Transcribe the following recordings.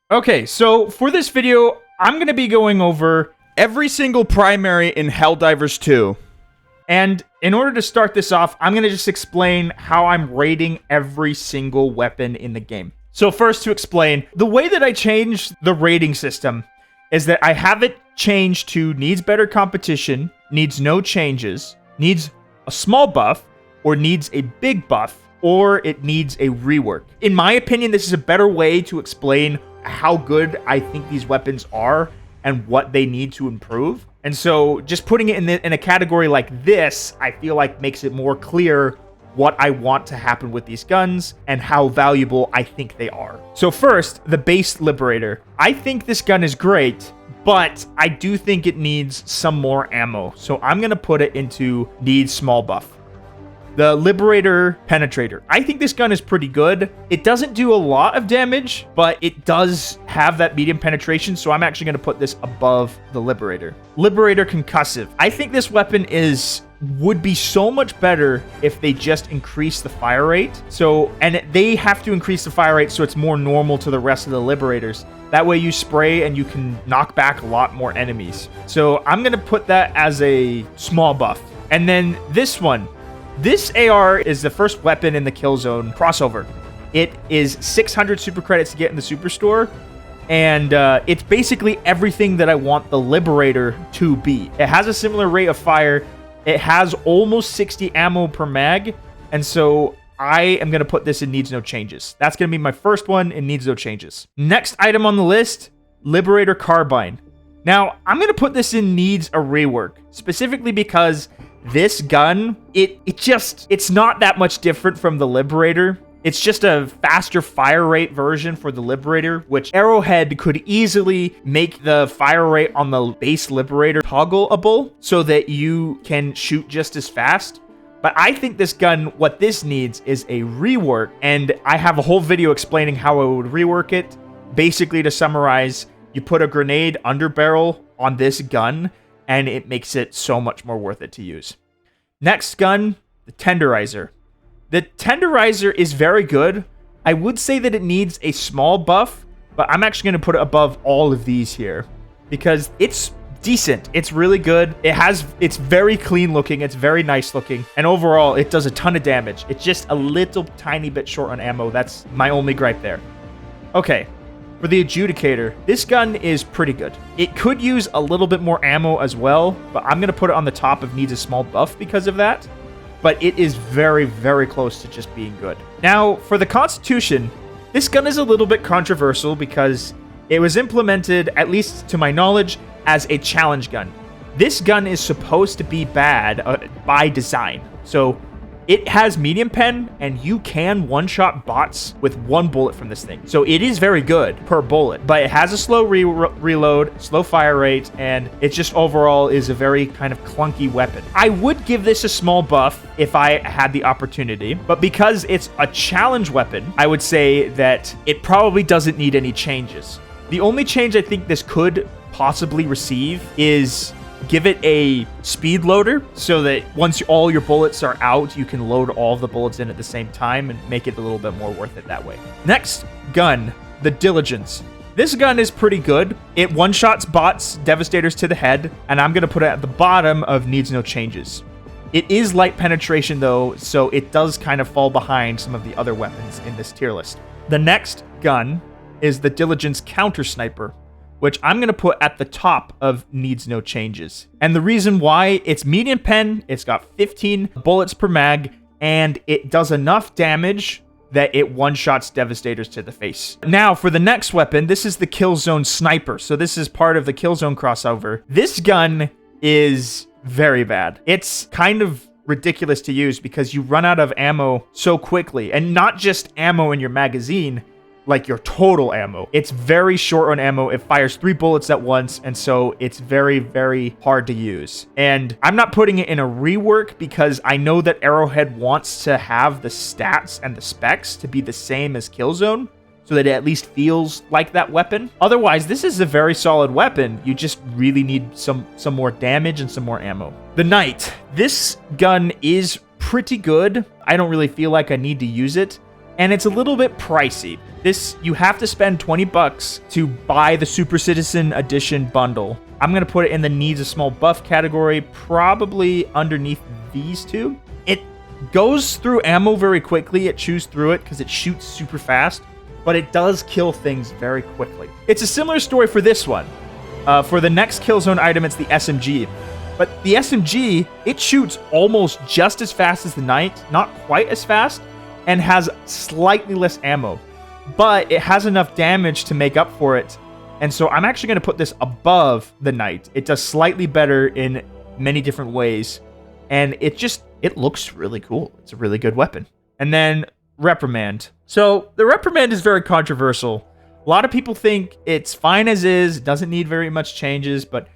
Okay, so for this video, I'm going to be going over every single primary in Helldivers 2. And in order to start this off, I'm going to just explain how I'm rating every single weapon in the game. So first, to explain, the way that I changed the rating system is that I have it changed to needs better competition, needs no changes, needs a small buff, or needs a big buff, or it needs a rework. In my opinion, this is a better way to explain how good I think these weapons are and what they need to improve. And so just putting it in a category like this, I feel like makes it more clear what I want to happen with these guns and how valuable I think they are. So first, the base Liberator. I think this gun is great, but I do think it needs some more ammo. So I'm going to put it into needs small buff. The Liberator Penetrator. I think this gun is pretty good. It doesn't do a lot of damage, but it does have that medium penetration, so I'm actually going to put this above the Liberator. Liberator Concussive. I think this weapon would be so much better if they just increase the fire rate. They have to increase the fire rate so it's more normal to the rest of the Liberators. That way you spray and you can knock back a lot more enemies. So I'm going to put that as a small buff. And then this one. This AR is the first weapon in the Killzone crossover. It is 600 super credits to get in the superstore, and it's basically everything that I want the Liberator to be. It has a similar rate of fire. It has almost 60 ammo per mag, and so I am going to put this in needs no changes. That's going to be my first one in needs no changes. Next item on the list, Liberator Carbine. Now, I'm going to put this in needs a rework, specifically because this gun, it's not that much different from the Liberator. It's just a faster fire rate version for the Liberator, which Arrowhead could easily make the fire rate on the base Liberator toggleable so that you can shoot just as fast. But I think this gun, what this needs is a rework, and I have a whole video explaining how I would rework it. Basically, to summarize, you put a grenade under barrel on this gun, and it makes it so much more worth it to use. Next gun, the Tenderizer. The Tenderizer is very good. I would say that it needs a small buff, but I'm actually going to put it above all of these here because it's decent. It's really good. It's very clean looking. It's very nice looking. And overall, it does a ton of damage. It's just a little tiny bit short on ammo. That's my only gripe there. Okay. For the Adjudicator, this gun is pretty good. It could use a little bit more ammo as well, but I'm going to put it on the top of needs a small buff because of that. But it is very, very close to just being good. Now, for the Constitution, this gun is a little bit controversial because it was implemented, at least to my knowledge, as a challenge gun. This gun is supposed to be bad by design. So it has medium pen, and you can one-shot bots with one bullet from this thing. So it is very good per bullet, but it has a slow reload, slow fire rate, and it just overall is a very kind of clunky weapon. I would give this a small buff if I had the opportunity, but because it's a challenge weapon, I would say that it probably doesn't need any changes. The only change I think this could possibly receive is give it a speed loader so that once all your bullets are out, you can load all of the bullets in at the same time and make it a little bit more worth it that way. Next gun, the Diligence. This gun is pretty good. It one-shots bots, devastators to the head, and I'm going to put it at the bottom of needs no changes. It is light penetration though, so it does kind of fall behind some of the other weapons in this tier list. The next gun is the Diligence Counter Sniper, which I'm going to put at the top of needs no changes. And the reason why, it's medium pen, it's got 15 bullets per mag, and it does enough damage that it one-shots devastators to the face. Now, for the next weapon, this is the Killzone Sniper. So this is part of the Killzone crossover. This gun is very bad. It's kind of ridiculous to use because you run out of ammo so quickly, and not just ammo in your magazine, like your total ammo. It's very short on ammo. It fires 3 bullets at once, and so it's very, very hard to use. And I'm not putting it in a rework because I know that Arrowhead wants to have the stats and the specs to be the same as Killzone, so that it at least feels like that weapon. Otherwise, this is a very solid weapon. You just really need some more damage and some more ammo. The Knight. This gun is pretty good. I don't really feel like I need to use it, and it's a little bit pricey. This, you have to spend 20 bucks to buy the Super Citizen Edition bundle. I'm going to put it in the needs a small buff category, probably underneath these two. It goes through ammo very quickly. It chews through it because it shoots super fast, but it does kill things very quickly. It's a similar story for this one. For the next kill zone item, it's the SMG. But the SMG, it shoots almost just as fast as the Knight, not quite as fast, and has slightly less ammo. But it has enough damage to make up for it. And so I'm actually going to put this above the Knight. It does slightly better in many different ways. And it looks really cool. It's a really good weapon. And then Reprimand. So the Reprimand is very controversial. A lot of people think it's fine as is. It doesn't need very much changes. But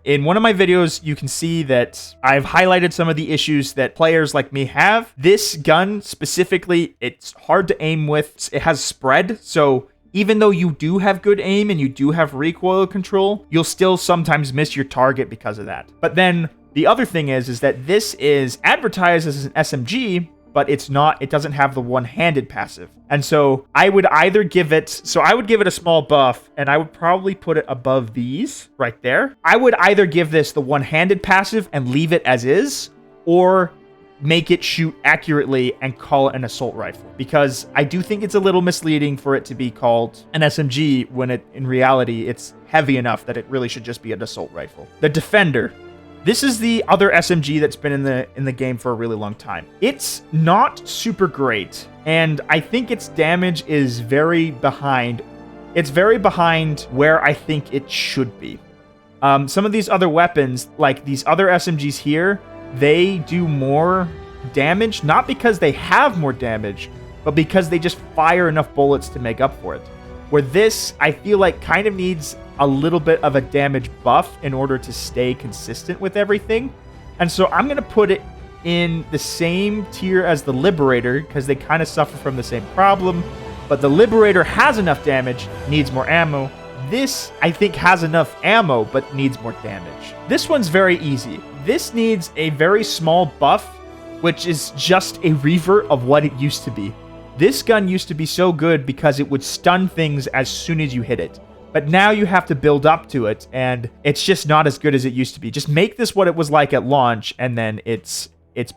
in one of my videos, you can see that I've highlighted some of the issues that players like me have. This gun specifically, it's hard to aim with. It has spread, so even though you do have good aim and you do have recoil control, you'll still sometimes miss your target because of that. But then the other thing is that this is advertised as an SMG, but it's not. It doesn't have the one-handed passive. And so I would either give it, a small buff, and I would probably put it above these right there. I would either give this the one-handed passive and leave it as is, or make it shoot accurately and call it an assault rifle. Because I do think it's a little misleading for it to be called an SMG when in reality, it's heavy enough that it really should just be an assault rifle. The Defender. This is the other SMG that's been in the game for a really long time. It's not super great, and I think its damage is very behind. It's very behind where I think it should be. Some of these other weapons, like these other SMGs here, they do more damage, not because they have more damage, but because they just fire enough bullets to make up for it. Where this, I feel like, kind of needs a little bit of a damage buff in order to stay consistent with everything. And so I'm going to put it in the same tier as the Liberator, because they kind of suffer from the same problem. But the Liberator has enough damage, needs more ammo. This, I think, has enough ammo, but needs more damage. This one's very easy. This needs a very small buff, which is just a revert of what it used to be. This gun used to be so good because it would stun things as soon as you hit it. But now you have to build up to it, and it's just not as good as it used to be. Just make this what it was like at launch, and then it's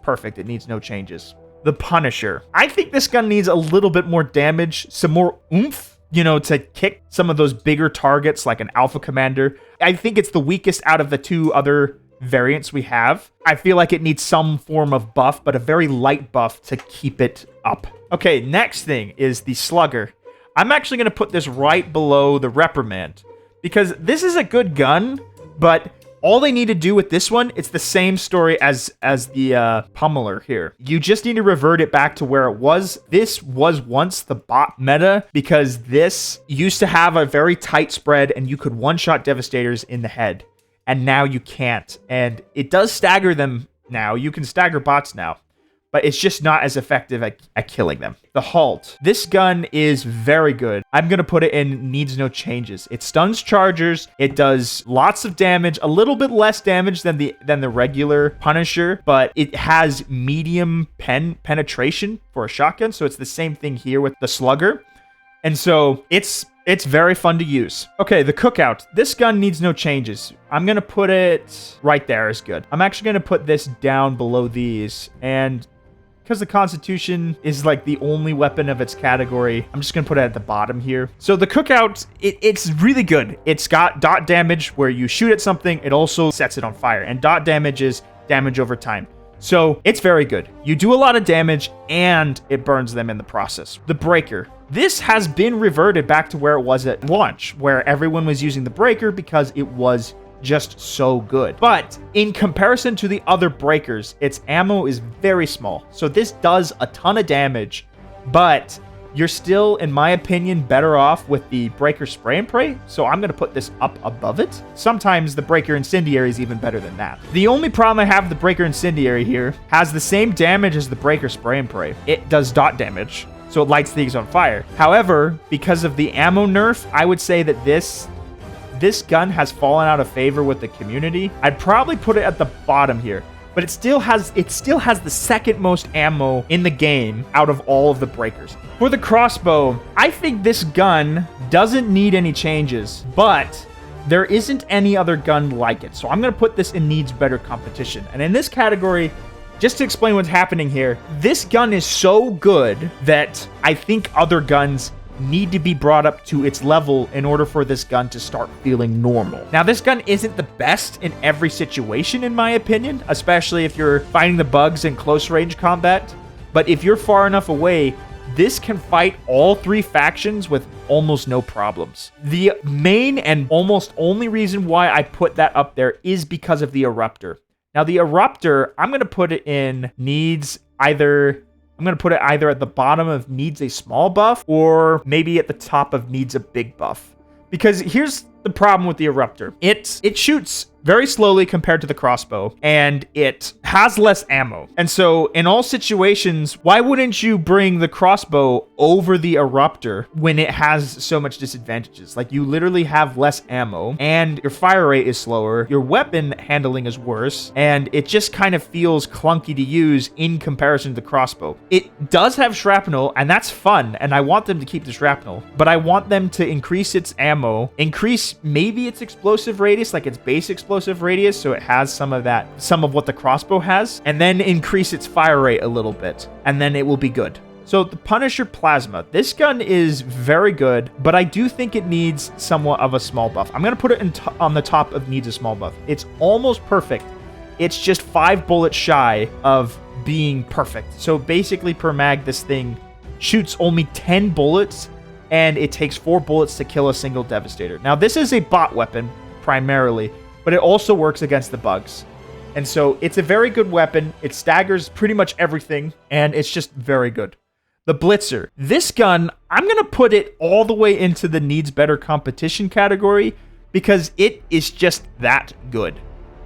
perfect. It needs no changes. The Punisher. I think this gun needs a little bit more damage, some more oomph, to kick some of those bigger targets like an Alpha Commander. I think it's the weakest out of the two other variants we have. I feel like it needs some form of buff, but a very light buff to keep it up. Okay, next thing is the Slugger. I'm actually going to put this right below the Reprimand, because this is a good gun, but all they need to do with this one, it's the same story as the Pummeler here. You just need to revert it back to where it was. This was once the bot meta, because this used to have a very tight spread, and you could one-shot Devastators in the head. And now you can't. And it does stagger them now. You can stagger bots now. But it's just not as effective at killing them. The Halt. This gun is very good. I'm going to put it in needs no changes. It stuns chargers. It does lots of damage. A little bit less damage than the regular Punisher. But it has medium penetration for a shotgun. So it's the same thing here with the Slugger. And so it's very fun to use. Okay, the Cookout. This gun needs no changes. I'm going to put it right there is good. I'm actually going to put this down below these. And because the Constitution is like the only weapon of its category, I'm just going to put it at the bottom here. So the Cookout, it's really good. It's got dot damage where you shoot at something. It also sets it on fire. And dot damage is damage over time. So it's very good. You do a lot of damage and it burns them in the process. The Breaker. This has been reverted back to where it was at launch, where everyone was using the Breaker because it was just so good. But in comparison to the other Breakers, its ammo is very small. So this does a ton of damage, but you're still, in my opinion, better off with the Breaker Spray and Pray. So I'm going to put this up above it. Sometimes the Breaker Incendiary is even better than that. The only problem I have with the Breaker Incendiary here has the same damage as the Breaker Spray and Pray. It does dot damage, so it lights things on fire. However, because of the ammo nerf, I would say that this gun has fallen out of favor with the community. I'd probably put it at the bottom here. but it still has the second most ammo in the game out of all of the breakers. For the crossbow, I think this gun doesn't need any changes, but there isn't any other gun like it. So I'm going to put this in needs better competition. And in this category, just to explain what's happening here, this gun is so good that I think other guns need to be brought up to its level in order for this gun to start feeling normal. Now, this gun isn't the best in every situation, in my opinion, especially if you're fighting the bugs in close range combat. But if you're far enough away, this can fight all three factions with almost no problems. The main and almost only reason why I put that up there is because of the Eruptor. Now, the Eruptor, I'm going to put it in either at the bottom of needs a small buff or maybe at the top of needs a big buff. Because here's the problem with the Eruptor. It shoots very slowly compared to the crossbow, and it has less ammo. And so in all situations, why wouldn't you bring the crossbow over the Eruptor when it has so much disadvantages? Like, you literally have less ammo, and your fire rate is slower, your weapon handling is worse, and it just kind of feels clunky to use in comparison to the crossbow. It does have shrapnel, and that's fun, and I want them to keep the shrapnel, but I want them to increase its ammo, increase maybe its explosive radius, like its base explosive radius, so it has some of what the crossbow has, and then increase its fire rate a little bit, and then it will be good. So the Punisher Plasma, this gun is very good, but I do think it needs somewhat of a small buff. I'm going to put it on the top of needs a small buff. It's almost perfect. It's just 5 bullets shy of being perfect. So basically per mag, this thing shoots only 10 bullets, and it takes 4 bullets to kill a single Devastator. Now, this is a bot weapon, primarily, but it also works against the bugs. And so it's a very good weapon. It staggers pretty much everything, and it's just very good. The Blitzer. This gun, I'm going to put it all the way into the needs better competition category because it is just that good.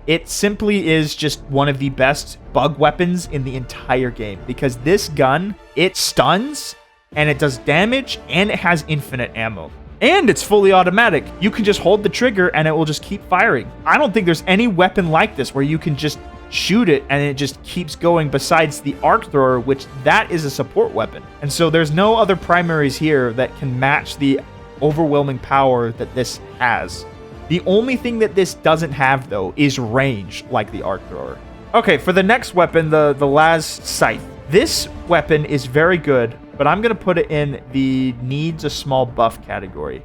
It simply is just one of the best bug weapons in the entire game because this gun, it stuns, and it does damage, and it has infinite ammo. And it's fully automatic. You can just hold the trigger and it will just keep firing. I don't think there's any weapon like this where you can just shoot it and it just keeps going besides the arc thrower, which that is a support weapon. And so there's no other primaries here that can match the overwhelming power that this has. The only thing that this doesn't have, though, is range like the arc thrower. Okay, for the next weapon, the Las Scythe. This weapon is very good, but I'm going to put it in the needs a small buff category.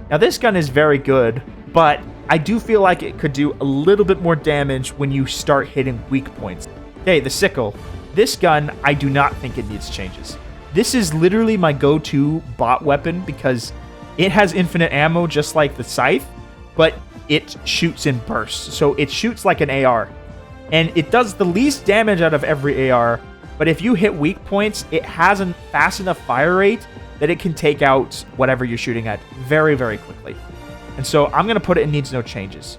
Now, this gun is very good, but I do feel like it could do a little bit more damage when you start hitting weak points. Okay, the Sickle. This gun, I do not think it needs changes. This is literally my go-to bot weapon because it has infinite ammo just like the Scythe, but it shoots in bursts. So it shoots like an AR. And it does the least damage out of every AR, but if you hit weak points, it has a fast enough fire rate that it can take out whatever you're shooting at very, very quickly. And so I'm going to put it in needs no changes.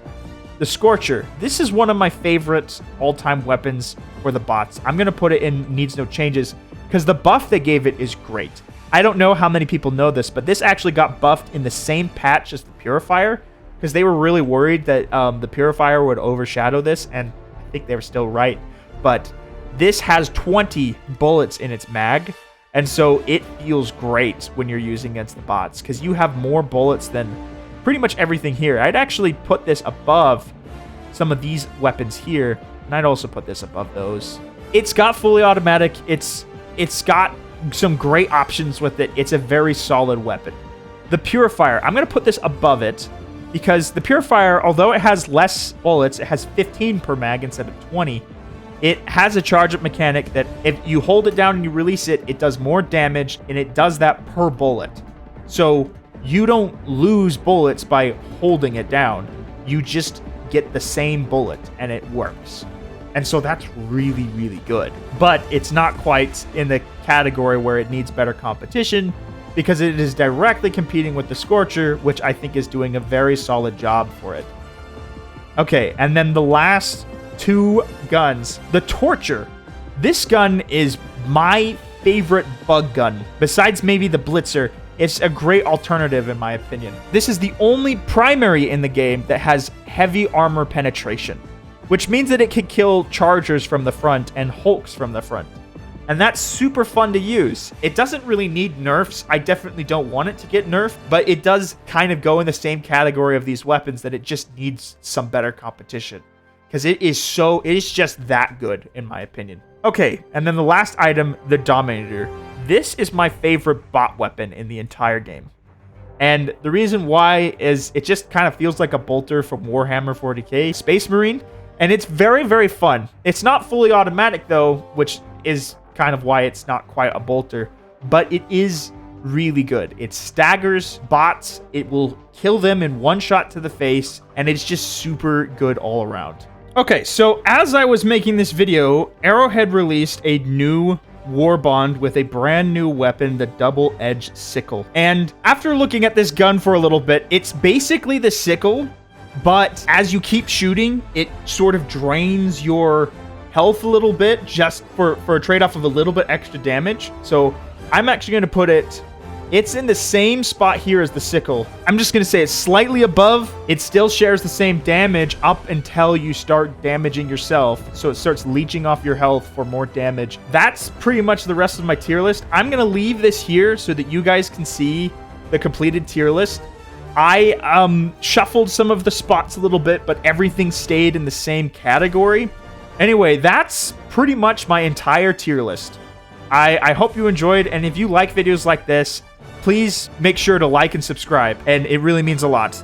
The Scorcher. This is one of my favorite all-time weapons for the bots. I'm going to put it in needs no changes because the buff they gave it is great. I don't know how many people know this, but this actually got buffed in the same patch as the Purifier because they were really worried that the Purifier would overshadow this, and I think they were still right. But this has 20 bullets in its mag, and so it feels great when you're using against the bots because you have more bullets than pretty much everything here. I'd actually put this above some of these weapons here, and I'd also put this above those. It's got fully automatic. It's got some great options with it. It's a very solid weapon. The Purifier, I'm going to put this above it because the Purifier, although it has less bullets, it has 15 per mag instead of 20. It has a charge-up mechanic that if you hold it down and you release it, it does more damage, and it does that per bullet. So you don't lose bullets by holding it down. You just get the same bullet, and it works. And so that's really, really good. But it's not quite in the category where it needs better competition because it is directly competing with the Scorcher, which I think is doing a very solid job for it. Okay, and then the last 2 guns. The Torture. This gun is my favorite bug gun. Besides maybe the Blitzer, it's a great alternative in my opinion. This is the only primary in the game that has heavy armor penetration. which means that it can kill chargers from the front and hulks from the front. And that's super fun to use. It doesn't really need nerfs. I definitely don't want it to get nerfed, but it does kind of go in the same category of these weapons that it just needs some better competition. Because it is just that good, in my opinion. Okay, and then the last item, the Dominator. This is my favorite bot weapon in the entire game. And the reason why is it just kind of feels like a bolter from Warhammer 40k Space Marine. And it's very, very fun. It's not fully automatic, though, which is kind of why it's not quite a bolter, but it is really good. It staggers bots, it will kill them in one shot to the face, and it's just super good all around. Okay, so as I was making this video, Arrowhead released a new war bond with a brand new weapon, the double-edged sickle. And after looking at this gun for a little bit, it's basically the sickle, but as you keep shooting, it sort of drains your health a little bit just for a trade-off of a little bit extra damage. So I'm actually going to put it's in the same spot here as the sickle. I'm just going to say it's slightly above. It still shares the same damage up until you start damaging yourself. So it starts leeching off your health for more damage. That's pretty much the rest of my tier list. I'm going to leave this here so that you guys can see the completed tier list. I shuffled some of the spots a little bit, but everything stayed in the same category. Anyway, that's pretty much my entire tier list. I hope you enjoyed, and if you like videos like this, please make sure to like and subscribe, and it really means a lot.